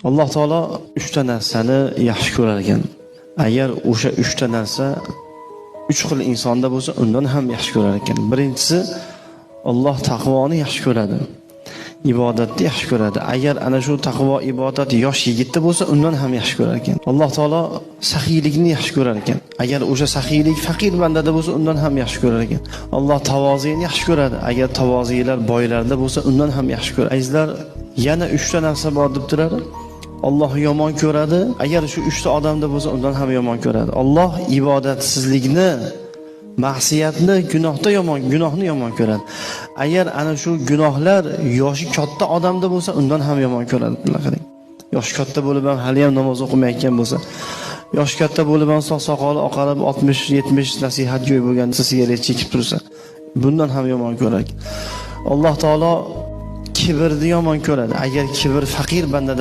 Alloh taolo 3 ta narsani yaxshi ko'rar ekan. Agar o'sha 3 ta narsa 3 xil insonda bo'lsa, undan ham yaxshi ko'rar ekan. Birinchisi, Alloh taqvoni yaxshi ko'radi. Ibodatni yaxshi ko'radi. Agar ana shu taqvo ibodat yosh yigitda bo'lsa, undan ham yaxshi ko'rar ekan. Alloh taolo saxiylikni yaxshi ko'rar ekan. Agar o'sha saxiylik faqir bandada bo'lsa, undan ham yaxshi ko'rar ekan. Alloh tavoziyni yaxshi ko'radi. Agar tavoziylar boylarda bo'lsa, undan ham yaxshi ko'radi. Azizlar, yana 3 ta narsa bor deb turadi. Alloh yomon ko'radi. Agar shu 3 ta odamda bo'lsa, undan ham yomon ko'radi. Alloh ibodatsizlikni, ma'siyatni, gunohni yomon ko'radi. Agar ana shu gunohlar yoshi katta odamda bo'lsa, undan ham yomon ko'radi. Qarang. Yoshi katta bo'lib ham hali ham namoz o'qimayotgan bo'lsa, yoshi katta bo'lib ham soqoli oqarib 60-70 nasihatgo'y bo'lgan sigaret chekib tursa, bundan ham yomon ko'radi. Alloh taolo kibrni yomon ko'radi. Agar kibr faqir bandada